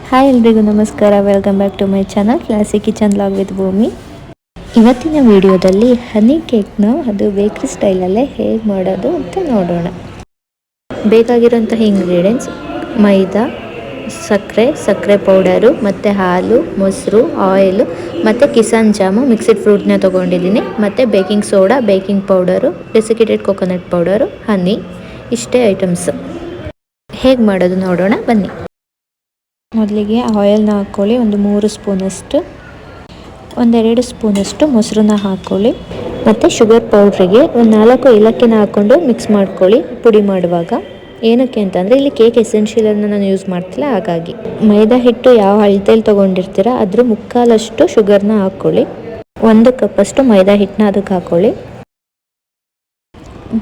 Hi ಎಲ್ರಿಗೂ ನಮಸ್ಕಾರ. Welcome back to my channel classic kitchen vlog with Bhoomi. ಇವತ್ತಿನ ವಿಡಿಯೋದಲ್ಲಿ ಹನಿ ಕೇಕ್ನ ಅದು ಬೇಕ್ರಿ ಸ್ಟೈಲಲ್ಲೇ ಹೇಗೆ ಮಾಡೋದು ಅಂತ ನೋಡೋಣ. ಬೇಕಾಗಿರೋಂತಹ ಇಂಗ್ರೀಡಿಯೆಂಟ್ಸ್: ಮೈದಾ, ಸಕ್ಕರೆ ಪೌಡರು, ಮತ್ತು ಹಾಲು, ಮೊಸರು, ಆಯಿಲು, ಮತ್ತು ಕಿಸಾನ್ ಜಾಮು, ಮಿಕ್ಸಿಡ್ ಫ್ರೂಟ್ನ ತೊಗೊಂಡಿದ್ದೀನಿ, ಮತ್ತು baking soda, baking powder, desiccated coconut powder, honey. ಇಷ್ಟೇ ಐಟಮ್ಸ್. ಹೇಗೆ ಮಾಡೋದು ನೋಡೋಣ ಬನ್ನಿ. ಮೊದಲಿಗೆ ಆಯಿಲ್ನ ಹಾಕ್ಕೊಳ್ಳಿ. ಒಂದು 3 ಸ್ಪೂನಷ್ಟು, ಒಂದೆರಡು ಸ್ಪೂನಷ್ಟು ಮೊಸರನ್ನ ಹಾಕ್ಕೊಳ್ಳಿ. ಮತ್ತು ಶುಗರ್ ಪೌಡ್ರಿಗೆ ಒಂದು 4 ಏಲಕ್ಕಿನ ಹಾಕ್ಕೊಂಡು ಮಿಕ್ಸ್ ಮಾಡ್ಕೊಳ್ಳಿ ಪುಡಿ ಮಾಡುವಾಗ. ಏನಕ್ಕೆ ಅಂತಂದರೆ ಇಲ್ಲಿ ಕೇಕ್ ಎಸೆನ್ಷಿಯಲನ್ನು ನಾನು ಯೂಸ್ ಮಾಡ್ತಿಲ್ಲ, ಹಾಗಾಗಿ. ಮೈದಾ ಹಿಟ್ಟು ಯಾವ ಅಳತೆಯಲ್ಲಿ ತೊಗೊಂಡಿರ್ತೀರ ಅದ್ರ ಮುಕ್ಕಾಲಷ್ಟು ಶುಗರ್ನ ಹಾಕ್ಕೊಳ್ಳಿ. 1 ಕಪ್ಪಷ್ಟು ಮೈದಾ ಹಿಟ್ಟನ್ನ ಅದಕ್ಕೆ ಹಾಕ್ಕೊಳ್ಳಿ.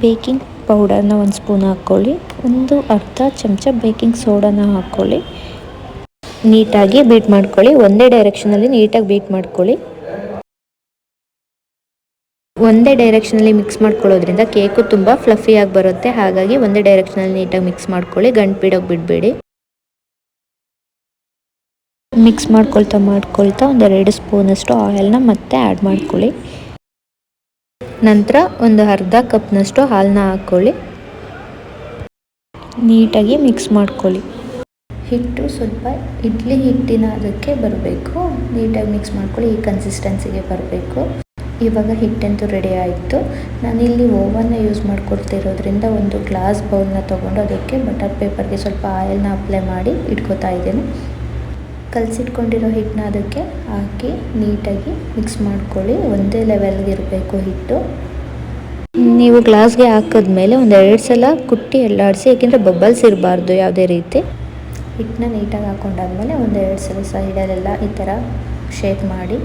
ಬೇಕಿಂಗ್ ಪೌಡರ್ನ 1 ಸ್ಪೂನ್ ಹಾಕ್ಕೊಳ್ಳಿ. ಒಂದು ಅರ್ಧ ಚಮಚ ಬೇಕಿಂಗ್ ಸೋಡಾನ ಹಾಕ್ಕೊಳ್ಳಿ. ನೀಟಾಗಿ ಬೀಟ್ ಮಾಡ್ಕೊಳ್ಳಿ. ಒಂದೇ ಡೈರೆಕ್ಷನಲ್ಲಿ ನೀಟಾಗಿ ಬೀಟ್ ಮಾಡ್ಕೊಳ್ಳಿ. ಒಂದೇ ಡೈರೆಕ್ಷನಲ್ಲಿ ಮಿಕ್ಸ್ ಮಾಡ್ಕೊಳ್ಳೋದ್ರಿಂದ ಕೇಕು ತುಂಬ ಫ್ಲಫಿಯಾಗಿ ಬರುತ್ತೆ. ಹಾಗಾಗಿ ಒಂದೇ ಡೈರೆಕ್ಷನಲ್ಲಿ ನೀಟಾಗಿ ಮಿಕ್ಸ್ ಮಾಡ್ಕೊಳ್ಳಿ. ಗಂಟು ಬಿಡೋಕೆ ಬಿಡಬೇಡಿ. ಮಿಕ್ಸ್ ಮಾಡ್ಕೊಳ್ತಾ ಒಂದೆರಡು ಸ್ಪೂನಷ್ಟು ಆಯಿಲ್ನ ಮತ್ತೆ ಆ್ಯಡ್ ಮಾಡ್ಕೊಳ್ಳಿ. ನಂತರ ಒಂದು ಅರ್ಧ ಕಪ್ನಷ್ಟು ಹಾಲನ್ನ ಹಾಕ್ಕೊಳ್ಳಿ. ನೀಟಾಗಿ ಮಿಕ್ಸ್ ಮಾಡ್ಕೊಳ್ಳಿ. ಹಿಟ್ಟು ಸ್ವಲ್ಪ ಇಡ್ಲಿ ಹಿಟ್ಟಿನ ಅದಕ್ಕೆ ಬರಬೇಕು. ನೀಟಾಗಿ ಮಿಕ್ಸ್ ಮಾಡ್ಕೊಳ್ಳಿ. ಈ ಕನ್ಸಿಸ್ಟೆನ್ಸಿಗೆ ಬರಬೇಕು. ಇವಾಗ ಹಿಟ್ಟಂತೂ ರೆಡಿ ಆಯಿತು. ನಾನಿಲ್ಲಿ ಓವನ್ನ ಯೂಸ್ ಮಾಡ್ಕೊಳ್ತಿರೋದ್ರಿಂದ ಒಂದು ಗ್ಲಾಸ್ ಬೌಲ್ನ ತೊಗೊಂಡು ಅದಕ್ಕೆ ಬಟರ್ ಪೇಪರ್ಗೆ ಸ್ವಲ್ಪ ಆಯಿಲ್ನ ಅಪ್ಲೈ ಮಾಡಿ ಇಟ್ಕೋತಾ ಇದ್ದೀನಿ. ಕಲಸಿಟ್ಕೊಂಡಿರೋ ಹಿಟ್ಟನ್ನ ಅದಕ್ಕೆ ಹಾಕಿ ನೀಟಾಗಿ ಮಿಕ್ಸ್ ಮಾಡ್ಕೊಳ್ಳಿ. ಒಂದೇ ಲೆವೆಲ್ಗೆ ಇರಬೇಕು ಹಿಟ್ಟು. ನೀವು ಗ್ಲಾಸ್ಗೆ ಹಾಕಿದ್ಮೇಲೆ ಒಂದು 2 ಸಲ ಕುಟ್ಟಿ ಎಲ್ಲಾಡಿಸಿ, ಏಕೆಂದರೆ ಬಬಲ್ಸ್ ಇರಬಾರ್ದು ಯಾವುದೇ ರೀತಿ. ಹಿಟ್ಟನ್ನ ನೀಟಾಗಿ ಹಾಕ್ಕೊಂಡಾದ್ಮೇಲೆ ಒಂದು 2 ಸಲ ಸೈಡಲ್ಲೆಲ್ಲ ಈ ಥರ ಶೇಕ್ ಮಾಡಿ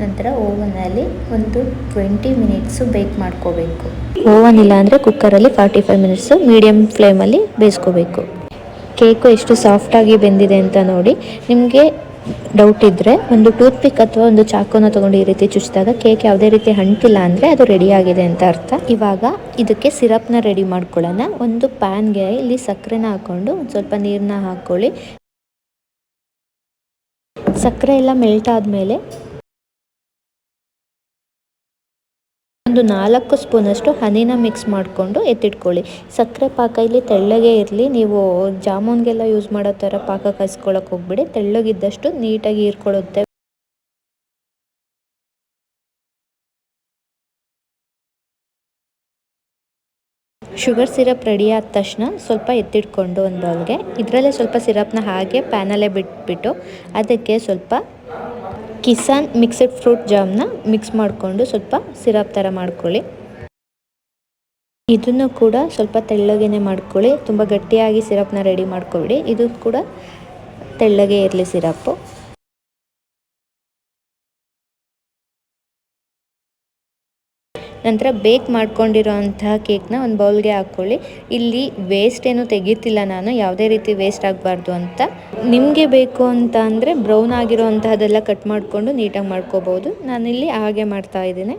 ನಂತರ ಓವನಲ್ಲಿ ಒಂದು 20 ಮಿನಿಟ್ಸು ಬೇಕ್ ಮಾಡ್ಕೋಬೇಕು. ಓವನ್ ಇಲ್ಲ ಅಂದರೆ ಕುಕ್ಕರಲ್ಲಿ 45 ಮಿನಿಟ್ಸು ಮೀಡಿಯಮ್ ಫ್ಲೇಮಲ್ಲಿ ಬೇಯಿಸ್ಕೋಬೇಕು. ಕೇಕು ಎಷ್ಟು ಸಾಫ್ಟಾಗಿ ಬೆಂದಿದೆ ಅಂತ ನೋಡಿ. ನಿಮಗೆ ಡೌಟ್ ಇದ್ದರೆ ಒಂದು ಟೂತ್ ಪಿಕ್ ಅಥವಾ ಒಂದು ಚಾಕುನ ತೊಗೊಂಡು ಈ ರೀತಿ ಚುಚ್ಚಿದಾಗ ಕೇಕ್ ಯಾವುದೇ ರೀತಿ ಅಂಟಿಲ್ಲ ಅಂದರೆ ಅದು ರೆಡಿ ಆಗಿದೆ ಅಂತ ಅರ್ಥ. ಇವಾಗ ಇದಕ್ಕೆ ಸಿರಪ್ನ ರೆಡಿ ಮಾಡ್ಕೊಳ್ಳೋಣ. ಒಂದು ಪ್ಯಾನ್ಗೆ ಇಲ್ಲಿ ಸಕ್ಕರೆನ ಹಾಕ್ಕೊಂಡು ಸ್ವಲ್ಪ ನೀರನ್ನ ಹಾಕ್ಕೊಳ್ಳಿ. ಸಕ್ಕರೆ ಎಲ್ಲ ಮೆಲ್ಟ್ ಆದಮೇಲೆ ಒಂದು 4 ಸ್ಪೂನಷ್ಟು ಹನಿನ ಮಿಕ್ಸ್ ಮಾಡಿಕೊಂಡು ಎತ್ತಿಟ್ಕೊಳ್ಳಿ. ಸಕ್ಕರೆ ಪಾಕ ಇಲ್ಲಿ ತೆಳ್ಳಗೆ ಇರಲಿ. ನೀವು ಜಾಮೂನ್ಗೆಲ್ಲ ಯೂಸ್ ಮಾಡೋ ಥರ ಪಾಕ ಕಾಯಿಸ್ಕೊಳ್ಳೋಕೆ ಹೋಗ್ಬಿಡಿ. ತೆಳ್ಳಗಿದ್ದಷ್ಟು ನೀಟಾಗಿ ಹೀರ್ಕೊಳ್ಳುತ್ತೆ. ಶುಗರ್ ಸಿರಪ್ ರೆಡಿ ಆದ ತಕ್ಷಣ ಸ್ವಲ್ಪ ಎತ್ತಿಟ್ಕೊಂಡು ಒಂದು ಬೌಲ್ಗೆ ಇದರಲ್ಲೇ ಸ್ವಲ್ಪ ಸಿರಪ್ನ ಹಾಗೆ ಪ್ಯಾನಲ್ಲೇ ಬಿಟ್ಬಿಟ್ಟು ಅದಕ್ಕೆ ಸ್ವಲ್ಪ ಕಿಸಾನ್ ಮಿಕ್ಸೆಡ್ ಫ್ರೂಟ್ ಜಾಮ್ನ ಮಿಕ್ಸ್ ಮಾಡಿಕೊಂಡು ಸ್ವಲ್ಪ ಸಿರಪ್ ಥರ ಮಾಡ್ಕೊಳ್ಳಿ. ಇದನ್ನು ಕೂಡ ಸ್ವಲ್ಪ ತೆಳ್ಳಗೇ ಮಾಡ್ಕೊಳ್ಳಿ. ತುಂಬ ಗಟ್ಟಿಯಾಗಿ ಸಿರಪ್ನ ರೆಡಿ ಮಾಡ್ಕೊಬಿಡಿ. ಇದು ಕೂಡ ತೆಳ್ಳಗೆ ಇರಲಿ ಸಿರಪ್ಪು. ನಂತರ ಬೇಕ್ ಮಾಡ್ಕೊಂಡಿರೋ ಅಂತಹ ಕೇಕ್ನ ಒಂದು ಬೌಲ್ಗೆ ಹಾಕ್ಕೊಳ್ಳಿ. ಇಲ್ಲಿ ವೇಸ್ಟ್ ಏನು ತೆಗಿತಿಲ್ಲ ನಾನು, ಯಾವುದೇ ರೀತಿ ವೇಸ್ಟ್ ಆಗಬಾರ್ದು ಅಂತ. ನಿಮಗೆ ಬೇಕು ಅಂತ ಅಂದರೆ ಬ್ರೌನ್ ಆಗಿರೋ ಅಂತಹದೆಲ್ಲ ಕಟ್ ಮಾಡಿಕೊಂಡು ನೀಟಾಗಿ ಮಾಡ್ಕೋಬೋದು. ನಾನಿಲ್ಲಿ ಹಾಗೆ ಮಾಡ್ತಾ ಇದ್ದೀನಿ.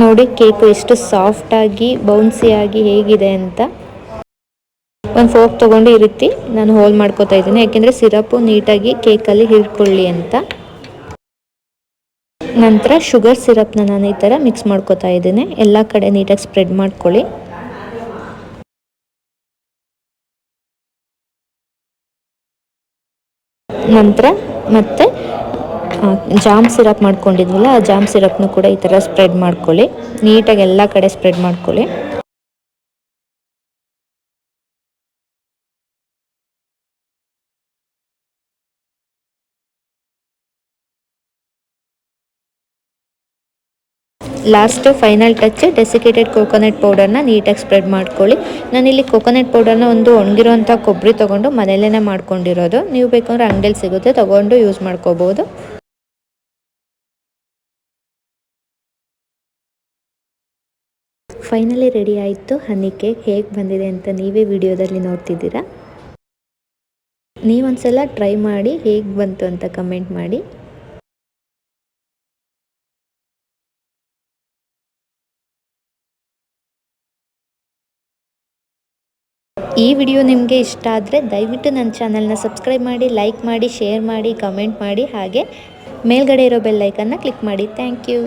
ನೋಡಿ ಕೇಕು ಎಷ್ಟು ಸಾಫ್ಟಾಗಿ ಬೌನ್ಸಿಯಾಗಿ ಹೇಗಿದೆ ಅಂತ. ಒಂದು ಫೋರ್ಕ್ ತೊಗೊಂಡು ಈ ರೀತಿ ನಾನು ಹೋಲ್ ಮಾಡ್ಕೋತಾ ಇದ್ದೀನಿ, ಯಾಕೆಂದರೆ ಸಿರಪ್ಪು ನೀಟಾಗಿ ಕೇಕಲ್ಲಿ ಹೀರ್ಕೊಳ್ಳಿ ಅಂತ. ನಂತರ ಶುಗರ್ ಸಿರಪ್ನ ನಾನು ಈ ಥರ ಮಿಕ್ಸ್ ಮಾಡ್ಕೋತಾ ಇದ್ದೀನಿ. ಎಲ್ಲ ಕಡೆ ನೀಟಾಗಿ ಸ್ಪ್ರೆಡ್ ಮಾಡ್ಕೊಳ್ಳಿ. ನಂತರ ಮತ್ತೆ ಜಾಮ್ ಸಿರಪ್ ಮಾಡ್ಕೊಂಡಿದ್ವಲ್ಲ ಆ ಜಾಮ್ ಸಿರಪ್ನು ಕೂಡ ಈ ಥರ ಸ್ಪ್ರೆಡ್ ಮಾಡ್ಕೊಳ್ಳಿ. ನೀಟಾಗಿ ಎಲ್ಲ ಕಡೆ ಸ್ಪ್ರೆಡ್ ಮಾಡ್ಕೊಳ್ಳಿ. Last final touch desiccated coconut ಪೌಡರ್ನ ನೀಟಾಗಿ ಸ್ಪ್ರೆಡ್ ಮಾಡ್ಕೊಳ್ಳಿ. ನಾನಿಲ್ಲಿ ಕೋಕೋನಟ್ ಪೌಡರ್ನ ಒಂದು ಒಣಗಿರೋಂಥ ಕೊಬ್ಬರಿ ತೊಗೊಂಡು ಮನೆಯಲ್ಲೇ ಮಾಡ್ಕೊಂಡಿರೋದು. ನೀವು ಬೇಕಂದ್ರೆ ಅಂಗಡಿಯಲ್ಲಿ ಸಿಗುತ್ತೆ, ತೊಗೊಂಡು ಯೂಸ್ ಮಾಡ್ಕೋಬೋದು. ಫೈನಲಿ ರೆಡಿ ಆಯಿತು ಹನಿ ಕೇಕ್. ಹೇಗೆ ಬಂದಿದೆ ಅಂತ ನೀವೇ ವಿಡಿಯೋದಲ್ಲಿ ನೋಡ್ತಿದ್ದೀರಾ. ನೀವೊಂದ್ಸಲ ಟ್ರೈ ಮಾಡಿ ಹೇಗೆ ಬಂತು ಅಂತ ಕಮೆಂಟ್ ಮಾಡಿ. ಈ ವಿಡಿಯೋ ನಿಮಗೆ ಇಷ್ಟ ಆದರೆ ದಯವಿಟ್ಟು ನನ್ನ ಚಾನಲ್ನ ಸಬ್ಸ್ಕ್ರೈಬ್ ಮಾಡಿ, ಲೈಕ್ ಮಾಡಿ, ಶೇರ್ ಮಾಡಿ, ಕಮೆಂಟ್ ಮಾಡಿ, ಹಾಗೆ ಮೇಲ್ಗಡೆ ಇರೋ ಬೆಲ್ ಐಕನ್ನ ಕ್ಲಿಕ್ ಮಾಡಿ. Thank you.